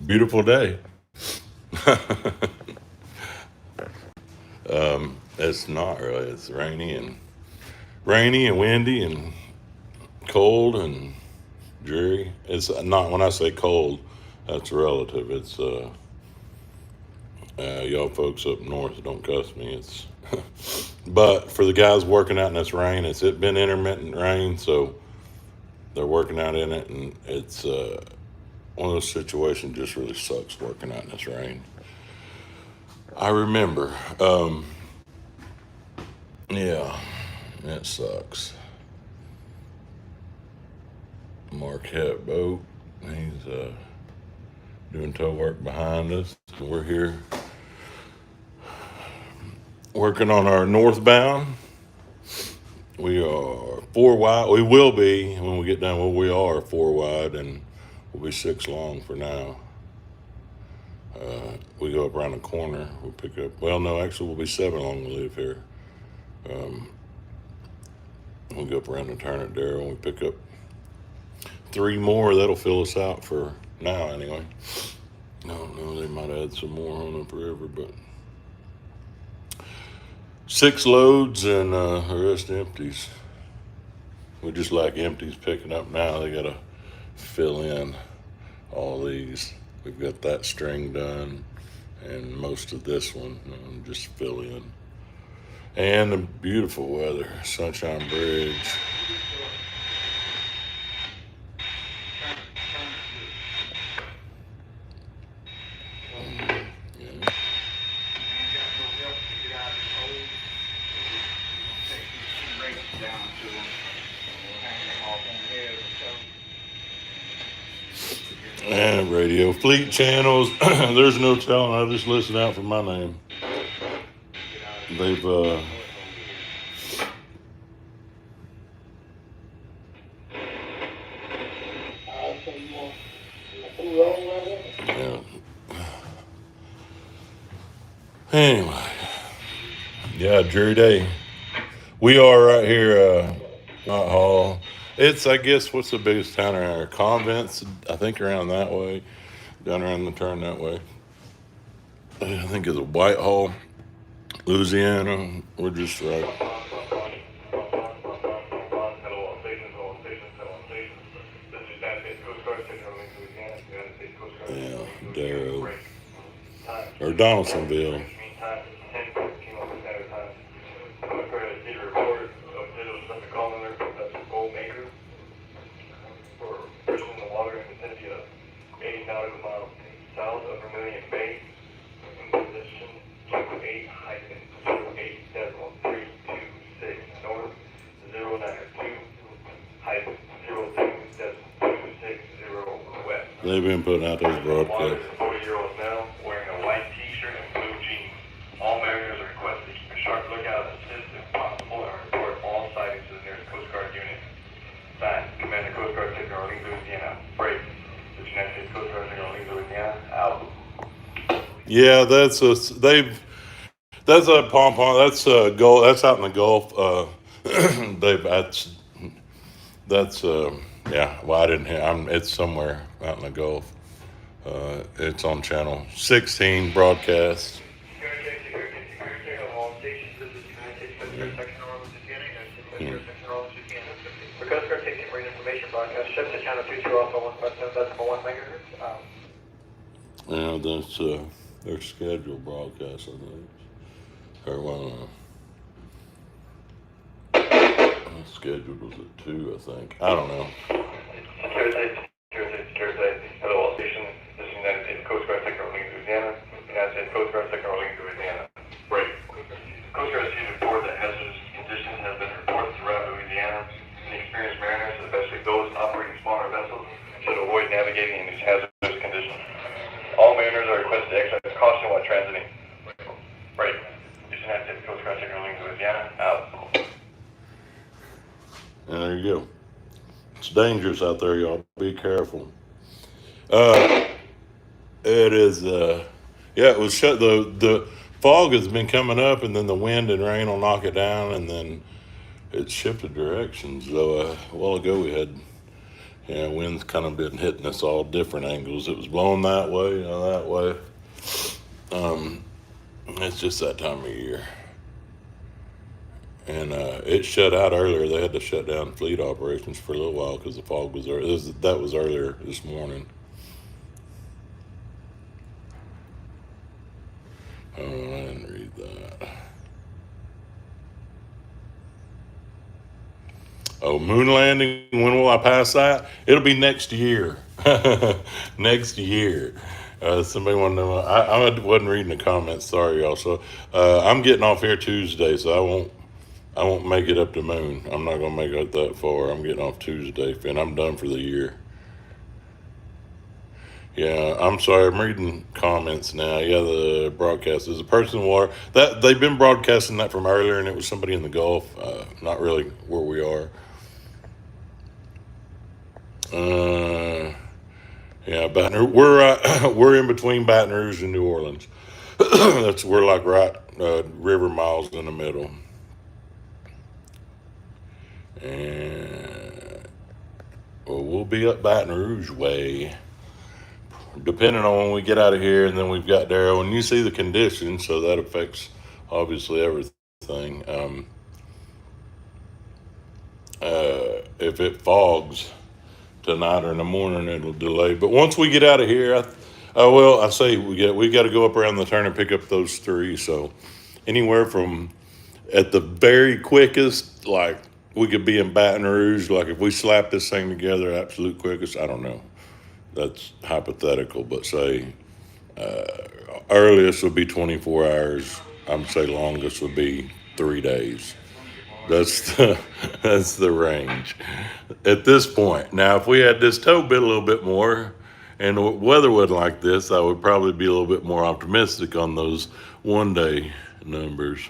Beautiful day. It's not really. It's rainy and windy and cold and dreary. It's not when I say cold, that's relative. It's y'all folks up north don't cuss me. It's but for the guys working out in this rain, it's been intermittent rain, so they're working out in it, and it's one of those situations just really sucks working out in this rain. I remember. Yeah, it sucks. Marquette boat. He's doing tow work behind us. We're here working on our northbound. We are four wide. We will be when we get done. Well, we are four wide, and we'll be six long for now. We go up around the corner. We'll pick up. Well, no, actually, we'll be seven long. We live here. We'll go up around the turn at Darrell. We pick up three more. That'll fill us out for now, anyway. I don't know. They might add some more on them forever, but six loads and the rest empties. We just like empties picking up now. They got to fill in all these. We've got that string done and most of this one. Just fill in. And the beautiful weather, Sunshine Bridge. And radio fleet channels. There's no telling. I just listen out for my name. They've yeah. Anyway, yeah, dreary day. We are right here, not Hall. It's, I guess, what's the biggest town around here? Convents, I think, around that way, down around the turn that way. I think it's a Whitehall, Louisiana. We're just right. Yeah, Darrow. Or Donaldsonville. They've been putting out those broadcasts. 40-year-olds now wearing a white T-shirt and blue jeans. All mariners are requested to keep a sharp lookout, assist if possible, and report all sightings to the nearest Coast Guard unit. Signed, Commander Coast Guard Technical Orleans, Louisiana. Break. The United States Coast Guard Technical Orleans, Louisiana. Out. Yeah, that's a pom-pom. That's a Gulf. That's out in the Gulf. That's yeah. Well, I didn't hear. It's somewhere out in the Gulf. It's on channel 16 broadcast. Yeah, that's their scheduled broadcast, I think. Or well, scheduled was at 2, I think. I don't know. Hello, all station. This is United States Coast Guard Technical Orleans, Louisiana. United States Coast Guard Technical Orleans, Louisiana. Break. Coast Guard received a report that hazardous conditions have been reported throughout Louisiana. Inexperienced mariners, especially those operating smaller vessels, should avoid navigating in these hazardous conditions. All mariners are requested to exercise caution while transiting. Break. This is United States Coast Guard Technical Orleans, Louisiana. Out. And there you go. It's dangerous out there, y'all. Be careful. It is. Yeah, it was shut. The fog has been coming up, and then the wind and rain will knock it down, and then it shifted directions. So a while ago we had Yeah, wind's kind of been hitting us all different angles. It was blowing that way, that way. It's just that time of year. And it shut out earlier. They had to shut down fleet operations for a little while because the fog was there. That was earlier this morning. Oh, I didn't read that. Oh, moon landing. When will I pass that? It'll be next year. Next year. Somebody want to know? I wasn't reading the comments. Sorry, y'all. So I'm getting off here Tuesday, so I won't make it up to moon. I'm not gonna make it that far. I'm getting off Tuesday, and I'm done for the year. Yeah, I'm sorry. I'm reading comments now. Yeah, the broadcast is a person war that they've been broadcasting that from earlier, and it was somebody in the Gulf. Not really where we are. Uh, yeah, Baton Rouge. We're in between Baton Rouge and New Orleans. We're like right river miles in the middle, and well, we'll be up Baton Rouge way. Depending on when we get out of here, and then we've got Darrow, and you see the conditions, so that affects obviously everything. If it fogs tonight or in the morning, it'll delay. But once we get out of here, I say we got to go up around the turn and pick up those three. So anywhere from at the very quickest, like we could be in Baton Rouge, like if we slap this thing together, absolute quickest. I don't know. That's hypothetical, but say earliest would be 24 hours. I'm say longest would be 3 days. That's the, that's the range at this point. Now, if we had this tow bit a little bit more, and the weather wasn't like this, I would probably be a little bit more optimistic on those 1 day numbers.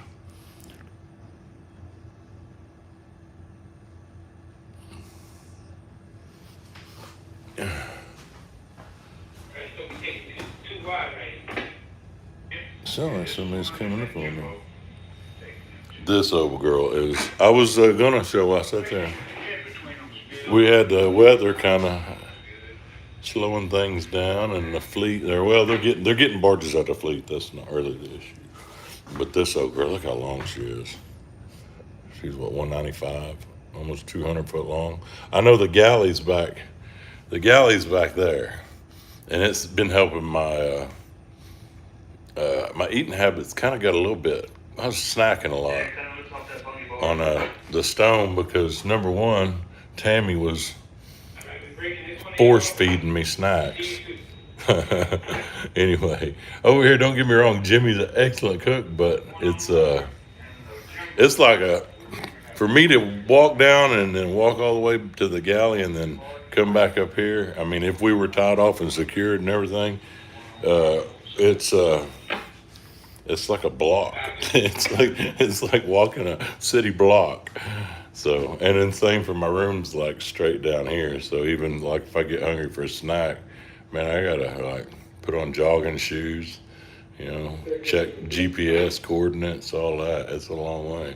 Sound like somebody's coming up on me. This old girl is. I was gonna show. I sat there. We had the weather kind of slowing things down, and the fleet. They're getting barges out the fleet. That's not really the issue. But this old girl, look how long she is. She's what 195, almost 200 foot long. I know the galley's back. The galley's back there, and it's been helping my eating habits. Kind of got a little bit. I was snacking a lot on the stone because number one, Tammy was force feeding me snacks. Anyway, over here, don't get me wrong, Jimmy's an excellent cook, but it's like for me to walk down and then walk all the way to the galley and then come back up here. I mean, if we were tied off and secured and everything, uh, it's it's like a block. It's like walking a city block. So, and then same for my rooms, like straight down here. So even like if I get hungry for a snack, man, I gotta like put on jogging shoes, check GPS coordinates, all that. It's a long way.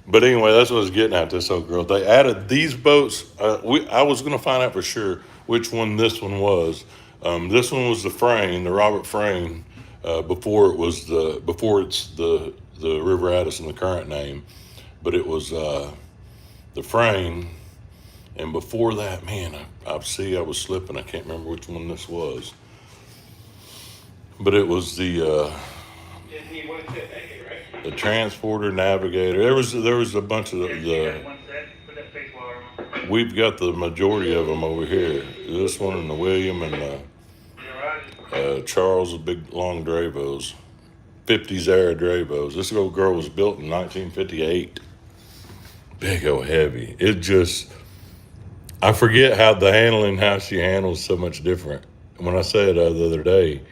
But anyway, that's what I was getting at. This old girl. They added these boats. I was gonna find out for sure which one this one was. This one was the Frame, the Robert Frame, before it's the River Addison, the current name, but it was the Frame, and before that, man, I was slipping. I can't remember which one this was, but it was the Transporter Navigator. There was a bunch of the. We've got the majority of them over here. This one and the William and the Charles, the big long Dravos, 50s era Dravos. This old girl was built in 1958. Big old heavy. I forget how she handles so much different. When I said the other day,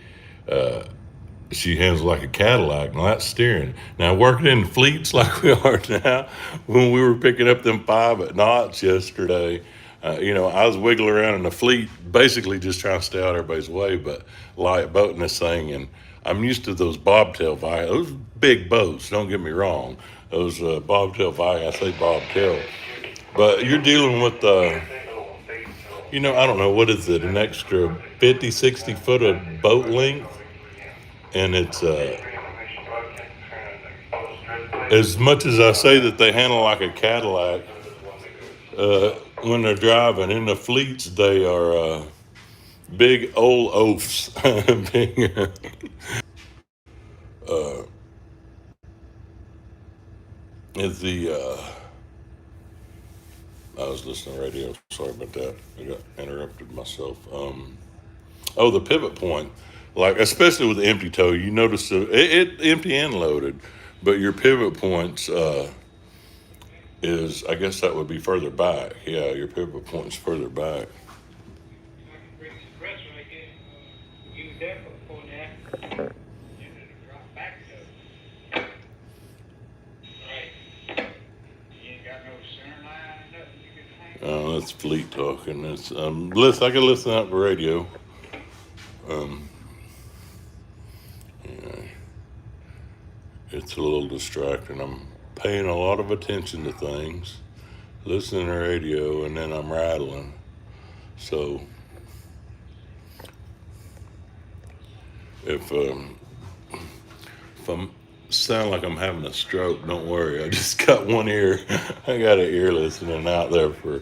she handles like a Cadillac. Now that's steering. Now working in fleets like we are now, when we were picking up them 5 knots yesterday, I was wiggling around in the fleet, basically just trying to stay out of everybody's way, but light boating this thing, and I'm used to those bobtail Viking, those big boats. Don't get me wrong, those bobtail Viking. I say bobtail, but you're dealing with I don't know, what is it, an extra 50, 60 foot of boat length? And it's, as much as I say that they handle like a Cadillac, when they're driving in the fleets, they are big old oafs. Big, is the I was listening to radio. Sorry about that. I got interrupted myself. Oh, the pivot point, like especially with the empty toe, you notice it empty and loaded, but your pivot points is, I guess that would be further back. Yeah, your pivot point's further back. That's fleet talking. It's listen. I can listen out the radio. Um, yeah, it's a little distracting. I'm paying a lot of attention to things, listening to radio, and then I'm rattling. So if I'm sound like I'm having a stroke, don't worry. I just got one ear. I got an ear listening out there for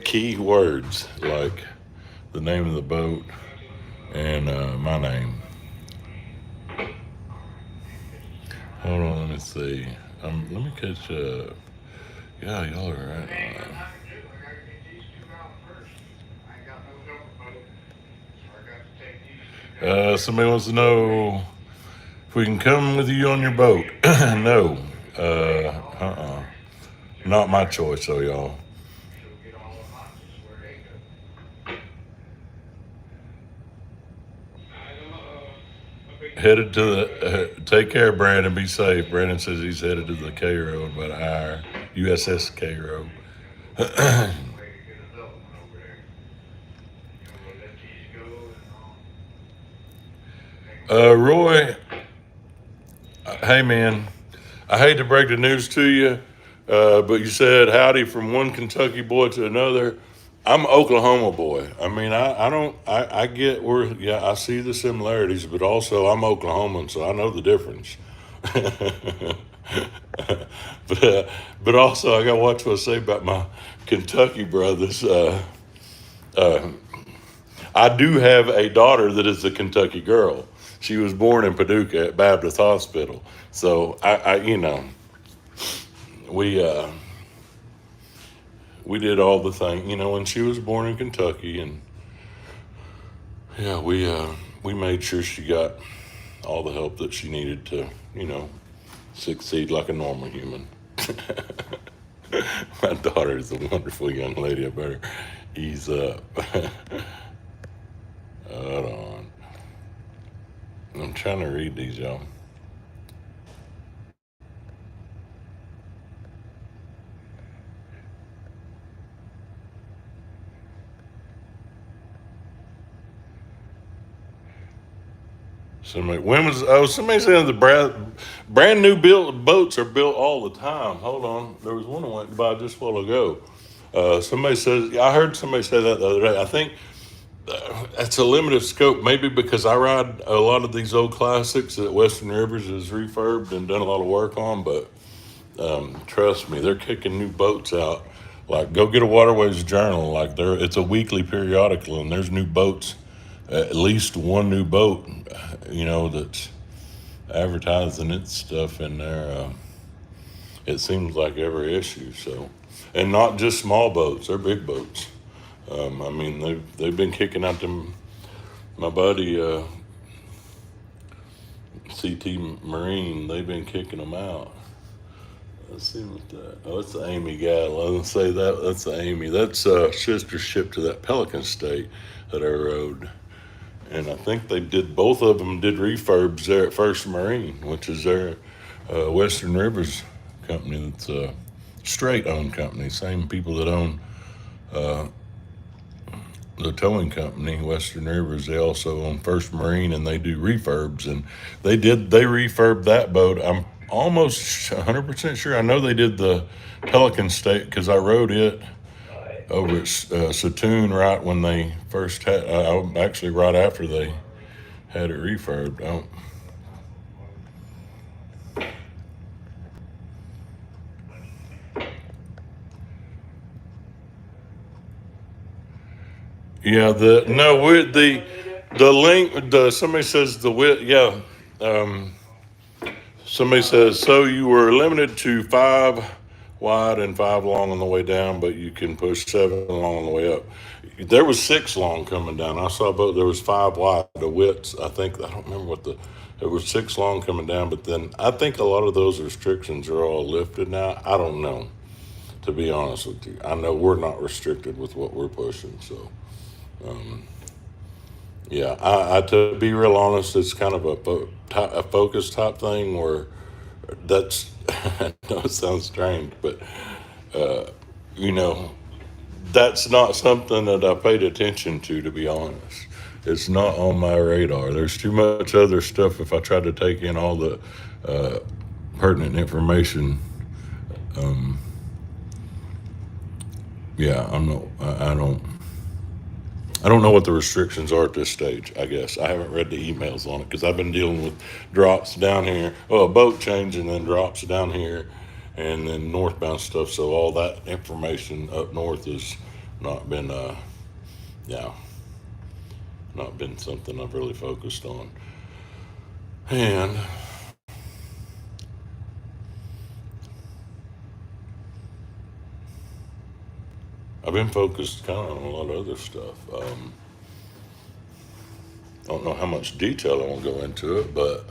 key words like the name of the boat and my name. Hold on, let me see. Let me catch. Yeah, y'all are right. Somebody wants to know if we can come with you on your boat. No. Not my choice, though, y'all. Headed to the. Take care, Brandon. Be safe. Brandon says he's headed to the Cairo in about an hour. USS Cairo. Roy, hey man, I hate to break the news to you, but you said howdy from one Kentucky boy to another. I'm an Oklahoma boy. I mean, I don't, I get where, yeah, I see the similarities, but also I'm Oklahoman, so I know the difference. But also I got to watch what I say about my Kentucky brothers. I do have a daughter that is a Kentucky girl. She was born in Paducah at Baptist Hospital. So we we did all the thing, when she was born in Kentucky, and yeah, we made sure she got all the help that she needed to, succeed like a normal human. My daughter is a wonderful young lady. I better ease up. Hold on. I'm trying to read these, y'all. Somebody said the brand new built boats are built all the time. Hold on, there was one that went by just a while ago. Somebody says, I heard somebody say that the other day. I think that's a limited scope, maybe because I ride a lot of these old classics that Western Rivers has refurbed and done a lot of work on. But trust me, they're kicking new boats out. Like, go get a Waterways Journal. Like, it's a weekly periodical, and there's new boats, at least one new boat, that's advertising its stuff in there. It seems like every issue. So, and not just small boats; they're big boats. I mean, they've been kicking out them. My buddy CT Marine, they've been kicking them out. Let's see what that. Oh, it's the Amy gal. Let's say that's the Amy. That's sister ship to that Pelican State that I rode. And I think both of them did refurbs there at First Marine, which is their Western Rivers company. That's a straight owned company. Same people that own the towing company, Western Rivers. They also own First Marine, and they do refurbs. And they refurbed that boat. I'm almost 100% sure. I know they did the Pelican State because I rode it over at Satoon right when they first had, actually right after they had it refurbed. Yeah, the no, the link. Somebody says the width. Yeah, um, somebody says so. You were limited to 5 wide and 5 long on the way down, but you can push 7 long on the way up. There was 6 long coming down. I saw both. There was 5 wide. The widths. I think I don't remember what the. There was 6 long coming down, but then I think a lot of those restrictions are all lifted now. I don't know. To be honest with you, I know we're not restricted with what we're pushing. So. Yeah, I to be real honest, it's kind of a focus type thing where that's I know it sounds strange, but you know that's not something that I paid attention to be honest. It's not on my radar. There's too much other stuff. If I try to take in all the uh, pertinent information, yeah, I'm not. I don't. I don't know what the restrictions are at this stage, I guess. I haven't read the emails on it because I've been dealing with drops down here. Oh, a boat change and then drops down here and then northbound stuff. So all that information up north has not been, yeah, not been something I've really focused on. And I've been focused kind of on a lot of other stuff. I don't know how much detail I want to go into it, but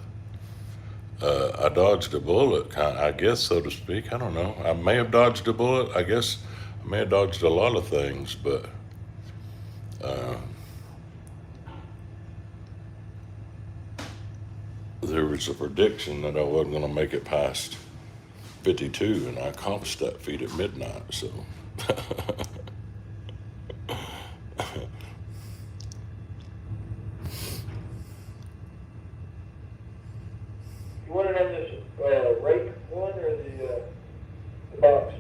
I dodged a bullet, I guess, so to speak. I don't know. I may have dodged a bullet. I guess I may have dodged a lot of things, but there was a prediction that I wasn't going to make it past 52, and I accomplished that feat at midnight. So, You want to know this rake one or the box?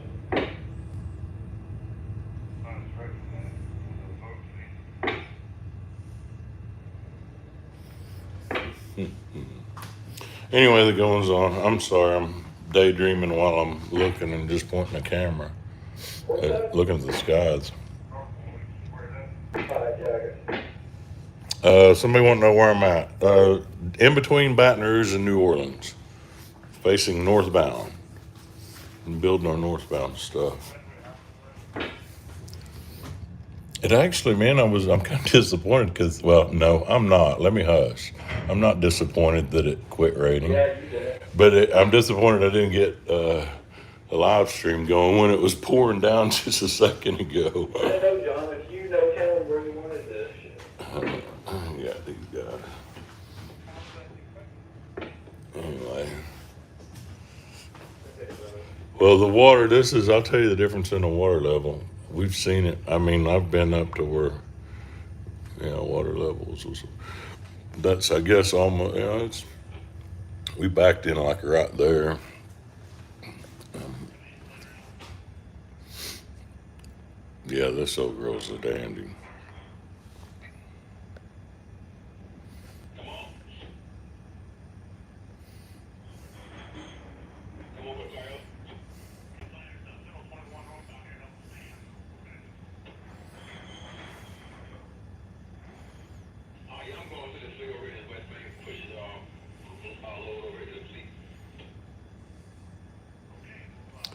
anyway, the goings on. I'm sorry, I'm daydreaming while I'm looking and just pointing the camera, looking at the skies. Somebody want to know where I'm at? In between Baton Rouge and New Orleans, facing northbound, and building our northbound stuff. It actually, man, I'm kind of disappointed because, well, no, I'm not. Let me hush. I'm not disappointed that it quit raining, but I'm disappointed I didn't get a live stream going when it was pouring down just a second ago. I know, John, if you know, tell them where you wanted this. Yeah, these guys. Anyway. Well, the water, I'll tell you the difference in the water level. We've seen it. I mean, I've been up to where, water levels that's, I guess, almost, we backed in like right there. Yeah, this old girl's a dandy.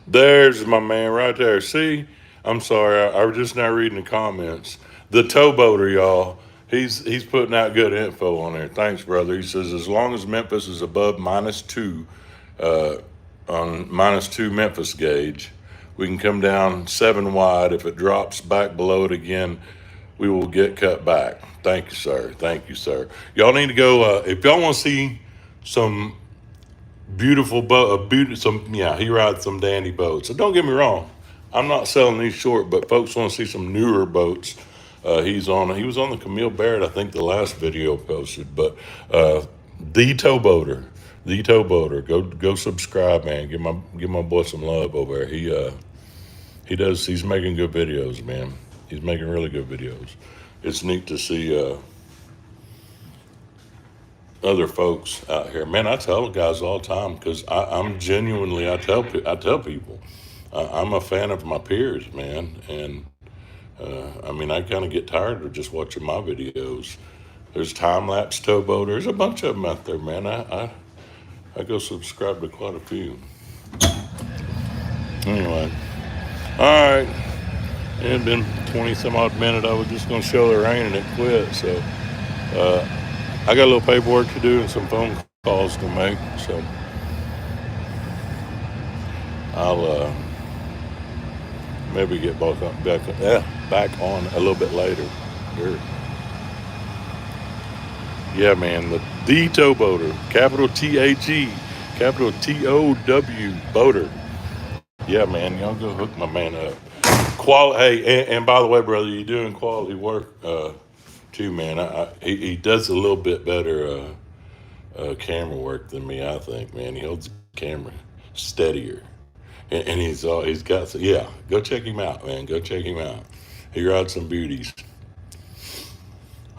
There's my man right there. See, I'm sorry, I was just now reading the comments. The towboater, y'all. He's putting out good info on there. Thanks, brother. He says as long as Memphis is above -2, uh, on -2 Memphis gauge, we can come down 7 wide. If it drops back below it again, we will get cut back. Thank you, sir. Thank you, sir. Y'all need to go if y'all want to see some beautiful boat, he rides some dandy boats. So don't get me wrong, I'm not selling these short, but folks want to see some newer boats. He was on the Camille Barrett, I think the last video posted, but the towboater, go subscribe, man. Give my boy some love over there. He's making good videos, man. He's making really good videos. It's neat to see other folks out here. Man, I tell guys all the time because I'm genuinely, I tell people, I'm a fan of my peers, man. And I mean, I kind of get tired of just watching my videos. There's time lapse towboat. There's a bunch of them out there, man. I go subscribe to quite a few. Anyway, all right. It had been 20 some odd minutes. I was just going to show the rain and it quit. So I got a little paperwork to do and some phone calls to make. So I'll maybe get back on a little bit later. Sure. Yeah, man. The towboater, capital THE, capital TOW boater. Yeah, man. Y'all go hook my man up. Hey, and by the way, brother, you're doing quality work too, man. He does a little bit better camera work than me, I think, man. He holds the camera steadier, and he's got yeah. Go check him out, man. Go check him out. He rides some beauties.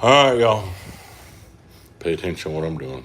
All right, y'all. Pay attention to what I'm doing.